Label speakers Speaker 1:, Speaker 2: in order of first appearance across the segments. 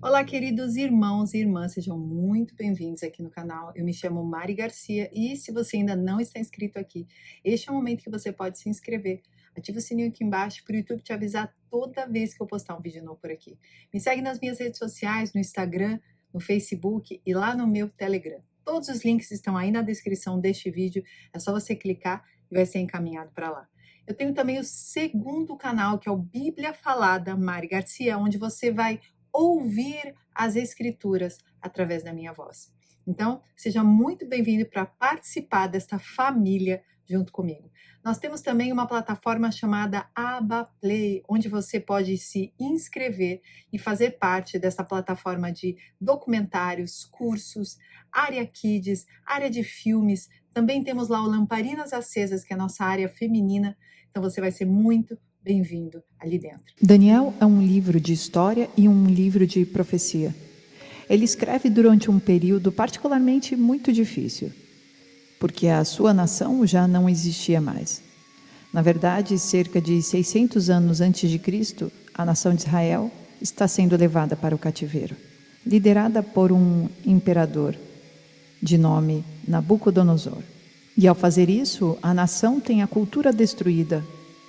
Speaker 1: Olá, queridos irmãos e irmãs, sejam muito bem-vindos aqui no canal. Eu me chamo Mari Garcia e se você ainda não está inscrito aqui, este é o momento que você pode se inscrever. Ativa o sininho aqui embaixo para o YouTube te avisar toda vez que eu postar um vídeo novo por aqui. Me segue nas minhas redes sociais, no Instagram, no Facebook e lá no meu Telegram. Todos os links estão aí na descrição deste vídeo, é só você clicar e vai ser encaminhado para lá. Eu tenho também o segundo canal, que é o Bíblia Falada Mari Garcia, onde você vai ouvir as escrituras através da minha voz. Então, seja muito bem-vindo para participar desta família junto comigo. Nós temos também uma plataforma chamada Aba Play, onde você pode se inscrever e fazer parte dessa plataforma de documentários, cursos, área Kids, área de filmes. Também temos lá o Lamparinas Acesas, que é a nossa área feminina. Então, você vai ser muito bem-vindo ali dentro.
Speaker 2: Daniel é um livro de história e um livro de profecia. Ele escreve durante um período particularmente muito difícil, porque a sua nação já não existia mais. Na verdade, cerca de 600 anos antes de Cristo, a nação de Israel está sendo levada para o cativeiro, liderada por um imperador de nome Nabucodonosor. E ao fazer isso, a nação tem a cultura destruída,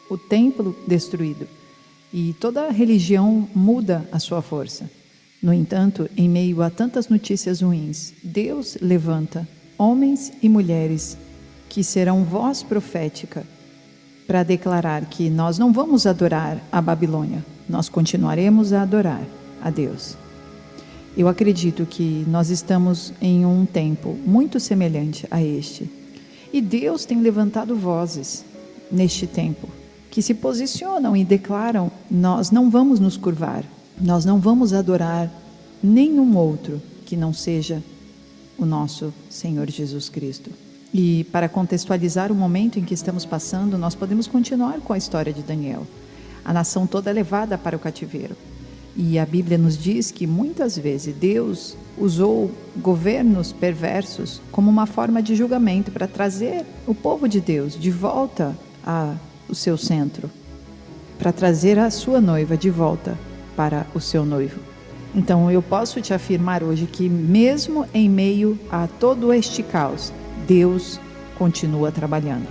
Speaker 2: o templo destruído, e toda a religião muda a sua força. No entanto, em meio a tantas notícias ruins, Deus levanta homens e mulheres que serão voz profética para declarar que nós não vamos adorar a Babilônia, nós continuaremos a adorar a Deus. Eu acredito que nós estamos em um tempo muito semelhante a este. E Deus tem levantado vozes neste tempo que se posicionam e declaram: nós não vamos nos curvar, nós não vamos adorar nenhum outro que não seja o nosso Senhor Jesus Cristo. E para contextualizar o momento em que estamos passando, nós podemos continuar com a história de Daniel. A nação toda é levada para o cativeiro. E a Bíblia nos diz que muitas vezes Deus usou governos perversos como uma forma de julgamento para trazer o povo de Deus de volta ao seu centro, para trazer a sua noiva de volta para o seu noivo. Então eu posso te afirmar hoje que mesmo em meio a todo este caos, Deus continua trabalhando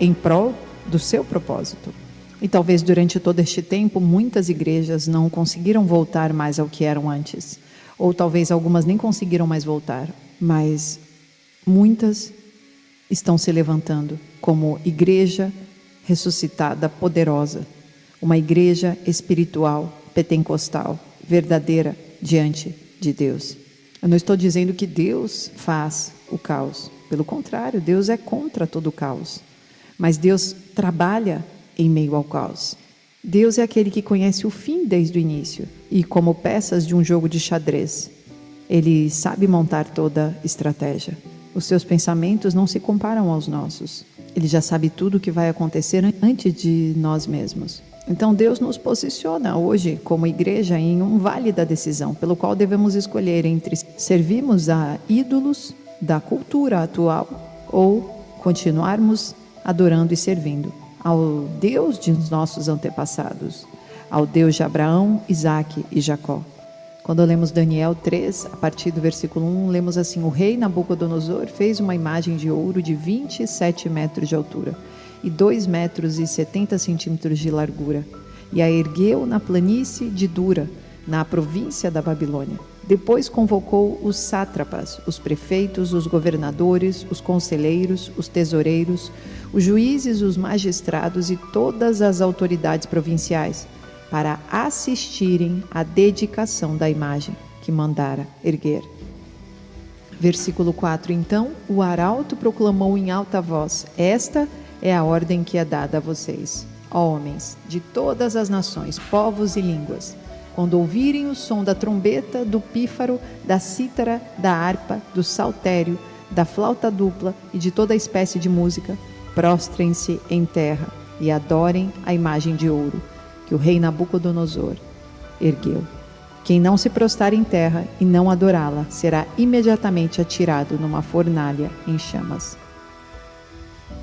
Speaker 2: em prol do seu propósito. E talvez durante todo este tempo, muitas igrejas não conseguiram voltar mais ao que eram antes. Ou talvez algumas nem conseguiram mais voltar. Mas muitas estão se levantando como igreja ressuscitada, poderosa. Uma igreja espiritual, pentecostal, verdadeira diante de Deus. Eu não estou dizendo que Deus faz o caos. Pelo contrário, Deus é contra todo o caos. Mas Deus trabalha em meio ao caos. Deus é aquele que conhece o fim desde o início. E como peças de um jogo de xadrez, Ele sabe montar toda a estratégia. Os seus pensamentos não se comparam aos nossos. Ele já sabe tudo o que vai acontecer antes de nós mesmos. Então Deus nos posiciona hoje como igreja em um vale da decisão, pelo qual devemos escolher entre servirmos a ídolos da cultura atual ou continuarmos adorando e servindo ao Deus de nossos antepassados, ao Deus de Abraão, Isaque e Jacó. Quando lemos Daniel 3, a partir do versículo 1, lemos assim: o rei Nabucodonosor fez uma imagem de ouro de 27 metros de altura e 2 metros e 70 centímetros de largura, e a ergueu na planície de Dura, na província da Babilônia. Depois convocou os sátrapas, os prefeitos, os governadores, os conselheiros, os tesoureiros, os juízes, os magistrados e todas as autoridades provinciais para assistirem à dedicação da imagem que mandara erguer. Versículo 4. Então o arauto proclamou em alta voz: esta é a ordem que é dada a vocês, ó homens de todas as nações, povos e línguas. Quando ouvirem o som da trombeta, do pífaro, da cítara, da harpa, do saltério, da flauta dupla e de toda espécie de música, prostrem-se em terra e adorem a imagem de ouro que o rei Nabucodonosor ergueu. Quem não se prostrar em terra e não adorá-la será imediatamente atirado numa fornalha em chamas.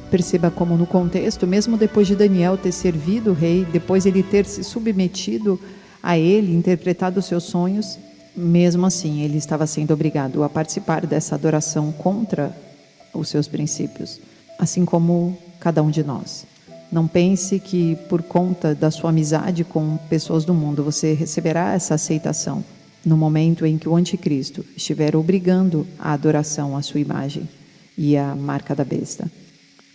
Speaker 2: Perceba como no contexto, mesmo depois de Daniel ter servido o rei, depois ele ter se submetido a ele, interpretado os seus sonhos, Mesmo assim, ele estava sendo obrigado a participar dessa adoração contra os seus princípios, assim como cada um de nós. Não pense que por conta da sua amizade com pessoas do mundo você receberá essa aceitação no momento em que o anticristo estiver obrigando a adoração à sua imagem e à marca da besta.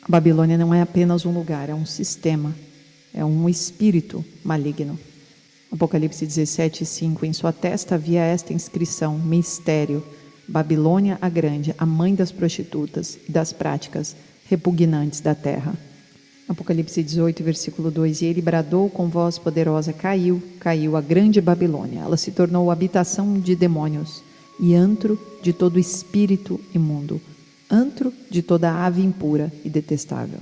Speaker 2: A Babilônia não é apenas um lugar, é um sistema, é um espírito maligno. Apocalipse 17:5, em sua testa havia esta inscrição: mistério, Babilônia a grande, a mãe das prostitutas e das práticas repugnantes da terra. Apocalipse 18, versículo 2, e ele bradou com voz poderosa: caiu, caiu a grande Babilônia, ela se tornou habitação de demônios e antro de todo espírito imundo, antro de toda ave impura e detestável.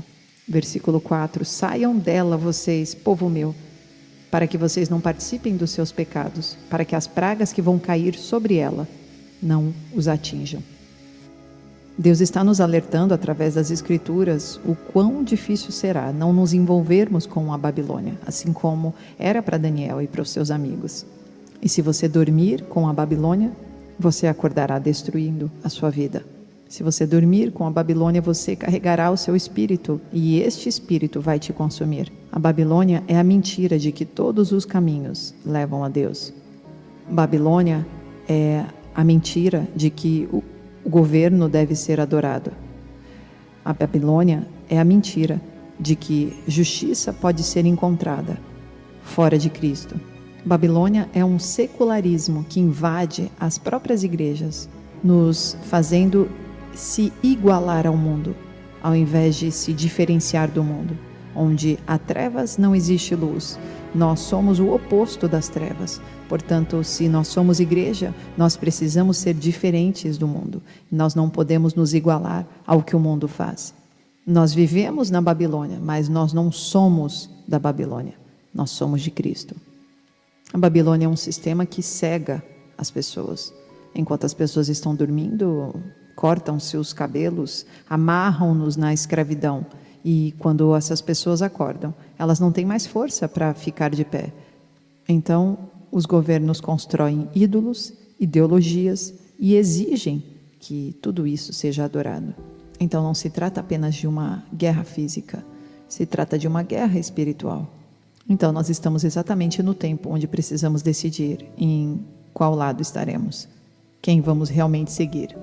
Speaker 2: Versículo 4, saiam dela vocês, povo meu, para que vocês não participem dos seus pecados, para que as pragas que vão cair sobre ela não os atinjam. Deus está nos alertando através das Escrituras o quão difícil será não nos envolvermos com a Babilônia, assim como era para Daniel e para os seus amigos. E se você dormir com a Babilônia, você acordará destruindo a sua vida. Se você dormir com a Babilônia, você carregará o seu espírito e este espírito vai te consumir. A Babilônia é a mentira de que todos os caminhos levam a Deus. Babilônia é a mentira de que o governo deve ser adorado. A Babilônia é a mentira de que justiça pode ser encontrada fora de Cristo. Babilônia é um secularismo que invade as próprias igrejas, nos fazendo se igualar ao mundo, ao invés de se diferenciar do mundo. Onde há trevas não existe luz. Nós somos o oposto das trevas. Portanto, se nós somos igreja, nós precisamos ser diferentes do mundo. Nós não podemos nos igualar ao que o mundo faz. Nós vivemos na Babilônia, mas nós não somos da Babilônia. Nós somos de Cristo. A Babilônia é um sistema que cega as pessoas. Enquanto as pessoas estão dormindo, cortam-se os cabelos, amarram-nos na escravidão. E quando essas pessoas acordam, elas não têm mais força para ficar de pé. Então, os governos constroem ídolos, ideologias e exigem que tudo isso seja adorado. Então, não se trata apenas de uma guerra física, se trata de uma guerra espiritual. Então, nós estamos exatamente no tempo onde precisamos decidir em qual lado estaremos, quem vamos realmente seguir.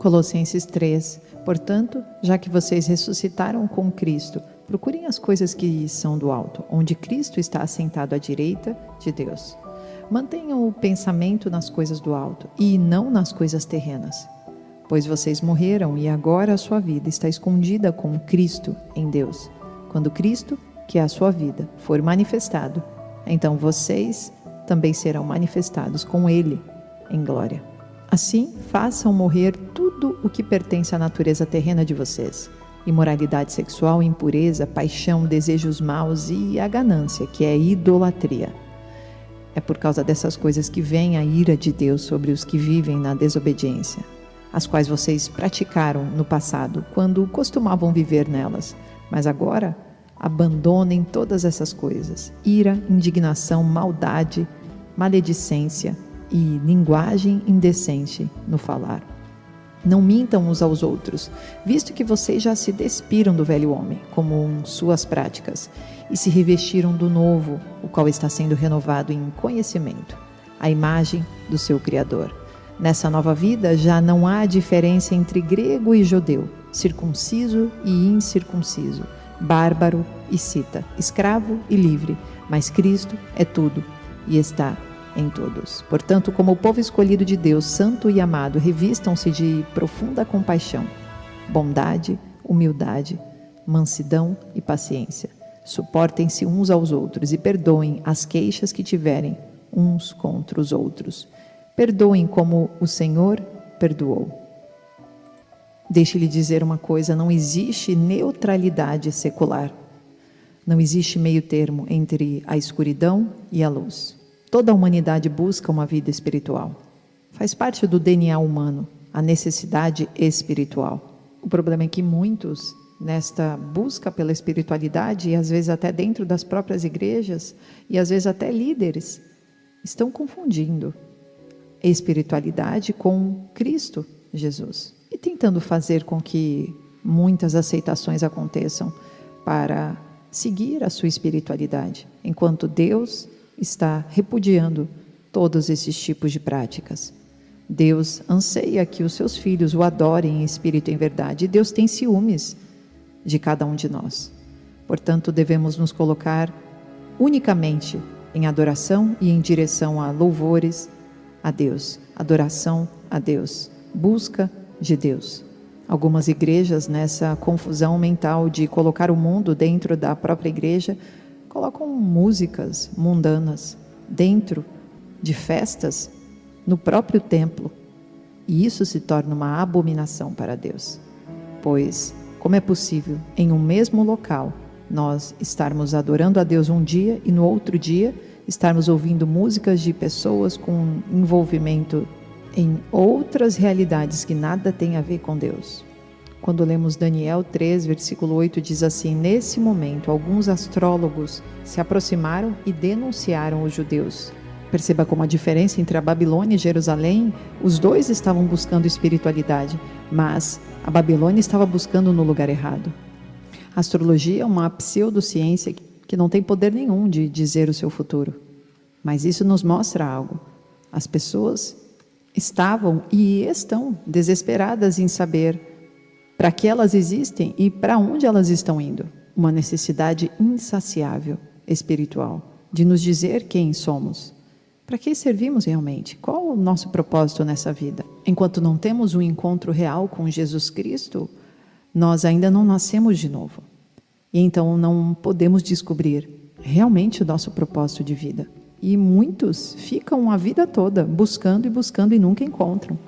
Speaker 2: Colossenses 3, portanto, já que vocês ressuscitaram com Cristo, procurem as coisas que são do alto, onde Cristo está assentado à direita de Deus. Mantenham o pensamento nas coisas do alto e não nas coisas terrenas, pois vocês morreram e agora a sua vida está escondida com Cristo em Deus. Quando Cristo, que é a sua vida, for manifestado, então vocês também serão manifestados com Ele em glória. Assim, façam morrer tudo o que pertence à natureza terrena de vocês: imoralidade sexual, impureza, paixão, desejos maus e a ganância, que é idolatria. É por causa dessas coisas que vem a ira de Deus sobre os que vivem na desobediência, as quais vocês praticaram no passado, quando costumavam viver nelas. Mas agora, abandonem todas essas coisas: ira, indignação, maldade, maledicência e linguagem indecente no falar. Não mintam uns aos outros, visto que vocês já se despiram do velho homem, como suas práticas, e se revestiram do novo, o qual está sendo renovado em conhecimento, a imagem do seu Criador. Nessa nova vida já não há diferença entre grego e judeu, circunciso e incircunciso, bárbaro e cita, escravo e livre, mas Cristo é tudo e está em todos. Portanto, como o povo escolhido de Deus, santo e amado, revistam-se de profunda compaixão, bondade, humildade, mansidão e paciência. Suportem-se uns aos outros e perdoem as queixas que tiverem uns contra os outros. Perdoem como o Senhor perdoou. Deixe-lhe dizer uma coisa: não existe neutralidade secular. Não existe meio termo entre a escuridão e a luz. Toda a humanidade busca uma vida espiritual. Faz parte do DNA humano a necessidade espiritual. O problema é que muitos, nesta busca pela espiritualidade, e às vezes até dentro das próprias igrejas, e às vezes até líderes, estão confundindo espiritualidade com Cristo Jesus e tentando fazer com que muitas aceitações aconteçam para seguir a sua espiritualidade, enquanto Deus está repudiando todos esses tipos de práticas. Deus anseia que os seus filhos o adorem em espírito e em verdade, e Deus tem ciúmes de cada um de nós. Portanto, devemos nos colocar unicamente em adoração e em direção a louvores a Deus, adoração a Deus, busca de Deus. Algumas igrejas, nessa confusão mental de colocar o mundo dentro da própria igreja, colocam músicas mundanas dentro de festas no próprio templo. E isso se torna uma abominação para Deus. Pois, como é possível, em um mesmo local, nós estarmos adorando a Deus um dia e no outro dia estarmos ouvindo músicas de pessoas com envolvimento em outras realidades que nada tem a ver com Deus? Quando lemos Daniel 3, versículo 8, diz assim: nesse momento, alguns astrólogos se aproximaram e denunciaram os judeus. Perceba como a diferença entre a Babilônia e Jerusalém, os dois estavam buscando espiritualidade, mas a Babilônia estava buscando no lugar errado. A astrologia é uma pseudociência que não tem poder nenhum de dizer o seu futuro. Mas isso nos mostra algo. As pessoas estavam e estão desesperadas em saber para que elas existem e para onde elas estão indo. Uma necessidade insaciável espiritual de nos dizer quem somos. Para que servimos realmente? Qual o nosso propósito nessa vida? Enquanto não temos um encontro real com Jesus Cristo, nós ainda não nascemos de novo. E então não podemos descobrir realmente o nosso propósito de vida. E muitos ficam a vida toda buscando e nunca encontram.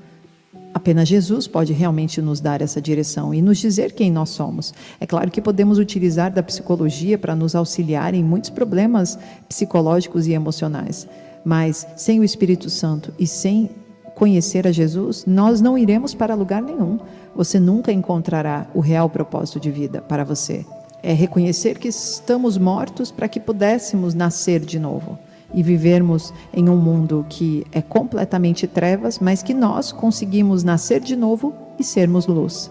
Speaker 2: Apenas Jesus pode realmente nos dar essa direção e nos dizer quem nós somos. É claro que podemos utilizar da psicologia para nos auxiliar em muitos problemas psicológicos e emocionais. Mas sem o Espírito Santo e sem conhecer a Jesus, nós não iremos para lugar nenhum. Você nunca encontrará o real propósito de vida para você. É reconhecer que estamos mortos para que pudéssemos nascer de novo e vivermos em um mundo que é completamente trevas, mas que nós conseguimos nascer de novo e sermos luz.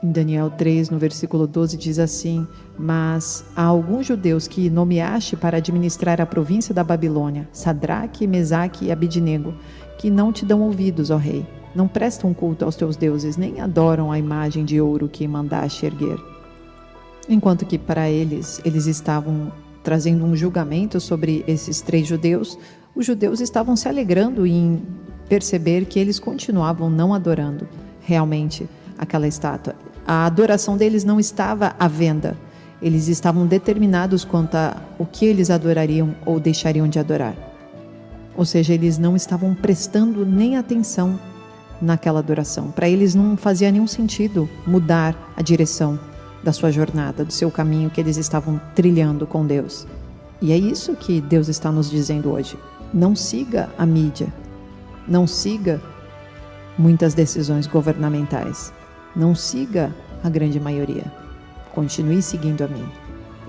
Speaker 2: Em Daniel 3, no versículo 12, diz assim: mas há alguns judeus que nomeaste para administrar a província da Babilônia, Sadraque, Mesaque e Abidnego, que não te dão ouvidos, ó rei. Não prestam culto aos teus deuses, nem adoram a imagem de ouro que mandaste erguer. Enquanto que para eles estavam trazendo um julgamento sobre esses 3 judeus, os judeus estavam se alegrando em perceber que eles continuavam não adorando realmente aquela estátua. A adoração deles não estava à venda. Eles estavam determinados quanto a o que eles adorariam ou deixariam de adorar. Ou seja, eles não estavam prestando nem atenção naquela adoração. Para eles não fazia nenhum sentido mudar a direção da sua jornada, do seu caminho que eles estavam trilhando com Deus. E é isso que Deus está nos dizendo hoje. Não siga a mídia. Não siga muitas decisões governamentais. Não siga a grande maioria. Continue seguindo a mim.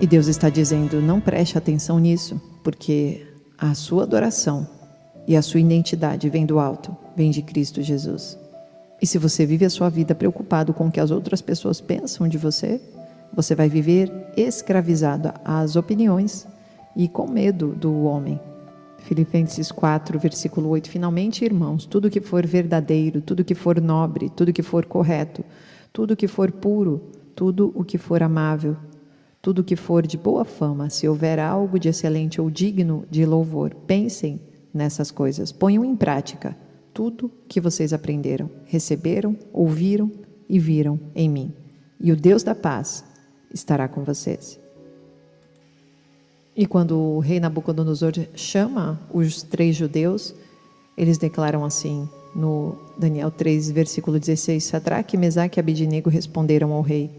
Speaker 2: E Deus está dizendo: não preste atenção nisso, porque a sua adoração e a sua identidade vem do alto, vem de Cristo Jesus. E se você vive a sua vida preocupado com o que as outras pessoas pensam de você, você vai viver escravizado às opiniões e com medo do homem. Filipenses 4, versículo 8. Finalmente, irmãos, tudo que for verdadeiro, tudo que for nobre, tudo que for correto, tudo que for puro, tudo o que for amável, tudo que for de boa fama, se houver algo de excelente ou digno de louvor, pensem nessas coisas, ponham em prática tudo que vocês aprenderam, receberam, ouviram e viram em mim. E o Deus da paz estará com vocês. E quando o rei Nabucodonosor chama os 3 judeus, eles declaram assim, no Daniel 3, versículo 16, Sadraque, Mesaque e Abidnego responderam ao rei: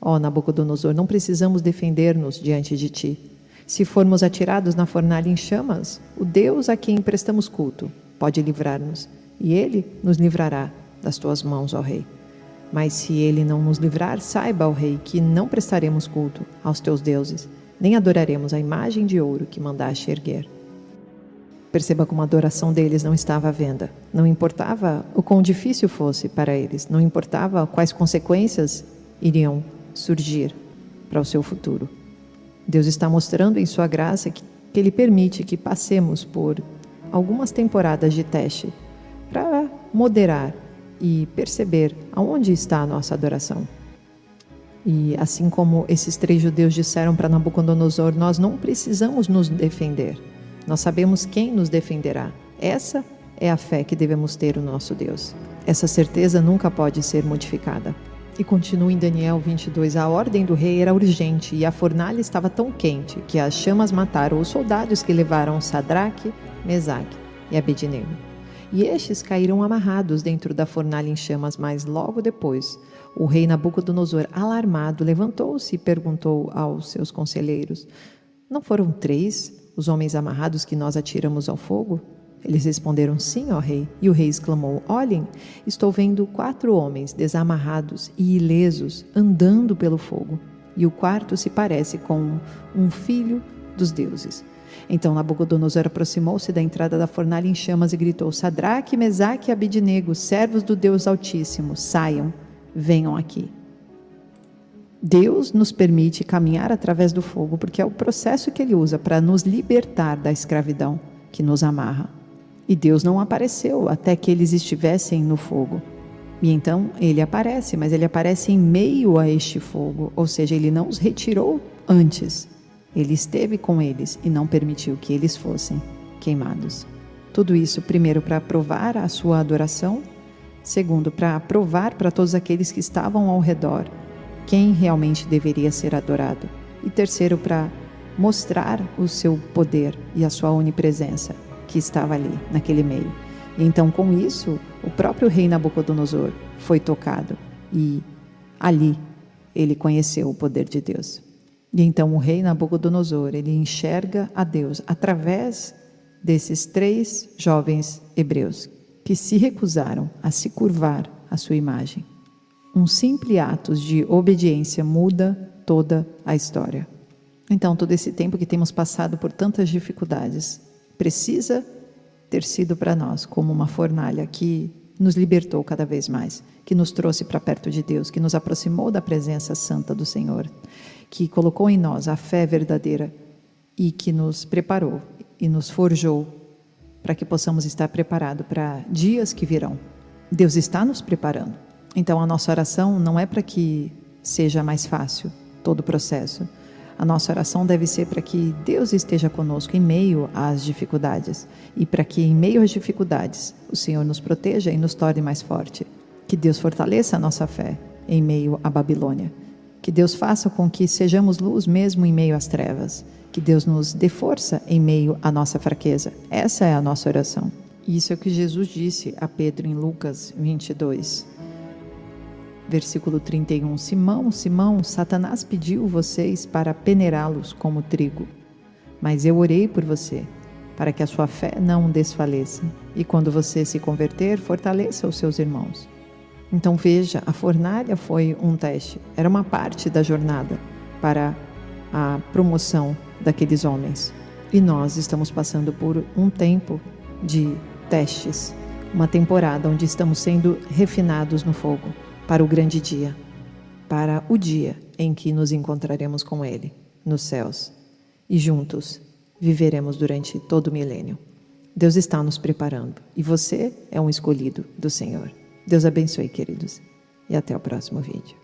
Speaker 2: ó Nabucodonosor, não precisamos defender-nos diante de ti. Se formos atirados na fornalha em chamas, o Deus a quem prestamos culto pode livrar-nos, e ele nos livrará das tuas mãos, ó rei. Mas se ele não nos livrar, saiba, ó rei, que não prestaremos culto aos teus deuses, nem adoraremos a imagem de ouro que mandaste erguer. Perceba como a adoração deles não estava à venda. Não importava o quão difícil fosse para eles, não importava quais consequências iriam surgir para o seu futuro. Deus está mostrando em sua graça que Ele permite que passemos por algumas temporadas de teste para moderar e perceber aonde está a nossa adoração. E assim como esses 3 judeus disseram para Nabucodonosor, nós não precisamos nos defender. Nós sabemos quem nos defenderá. Essa é a fé que devemos ter no nosso Deus. Essa certeza nunca pode ser modificada. E continua em Daniel 22, a ordem do rei era urgente e a fornalha estava tão quente que as chamas mataram os soldados que levaram Sadraque, Mesaque e Abednego. E estes caíram amarrados dentro da fornalha em chamas, mas logo depois o rei Nabucodonosor, alarmado, levantou-se e perguntou aos seus conselheiros: não foram 3 os homens amarrados que nós atiramos ao fogo? Eles responderam: sim, ó rei. E o rei exclamou: olhem, estou vendo 4 homens desamarrados e ilesos andando pelo fogo. E o quarto se parece com um filho dos deuses. Então Nabucodonosor aproximou-se da entrada da fornalha em chamas e gritou: Sadraque, Mesaque e Abednego, servos do Deus Altíssimo, saiam, venham aqui. Deus nos permite caminhar através do fogo, porque é o processo que Ele usa para nos libertar da escravidão que nos amarra. E Deus não apareceu até que eles estivessem no fogo. E então Ele aparece, mas Ele aparece em meio a este fogo, ou seja, Ele não os retirou antes. Ele esteve com eles e não permitiu que eles fossem queimados. Tudo isso, primeiro, para provar a sua adoração, segundo, para provar para todos aqueles que estavam ao redor quem realmente deveria ser adorado, e terceiro, para mostrar o seu poder e a sua onipresença que estava ali, naquele meio. E então, com isso, o próprio rei Nabucodonosor foi tocado e ali ele conheceu o poder de Deus. E então o rei Nabucodonosor, ele enxerga a Deus através desses 3 jovens hebreus que se recusaram a se curvar à sua imagem. Um simples ato de obediência muda toda a história. Então, todo esse tempo que temos passado por tantas dificuldades precisa ter sido para nós como uma fornalha que nos libertou cada vez mais, que nos trouxe para perto de Deus, que nos aproximou da presença santa do Senhor, que colocou em nós a fé verdadeira e que nos preparou e nos forjou para que possamos estar preparados para dias que virão. Deus está nos preparando. Então a nossa oração não é para que seja mais fácil todo o processo. A nossa oração deve ser para que Deus esteja conosco em meio às dificuldades e para que em meio às dificuldades o Senhor nos proteja e nos torne mais forte. Que Deus fortaleça a nossa fé em meio à Babilônia. Que Deus faça com que sejamos luz mesmo em meio às trevas. Que Deus nos dê força em meio à nossa fraqueza. Essa é a nossa oração. E isso é o que Jesus disse a Pedro em Lucas 22. Versículo 31, Simão, Simão, Satanás pediu vocês para peneirá-los como trigo, mas eu orei por você, para que a sua fé não desfaleça, e quando você se converter, fortaleça os seus irmãos. Então veja, a fornalha foi um teste, era uma parte da jornada para a promoção daqueles homens. E nós estamos passando por um tempo de testes, uma temporada onde estamos sendo refinados no fogo, para o grande dia, para o dia em que nos encontraremos com Ele, nos céus, e juntos viveremos durante todo o milênio. Deus está nos preparando, e você é um escolhido do Senhor. Deus abençoe, queridos, e até o próximo vídeo.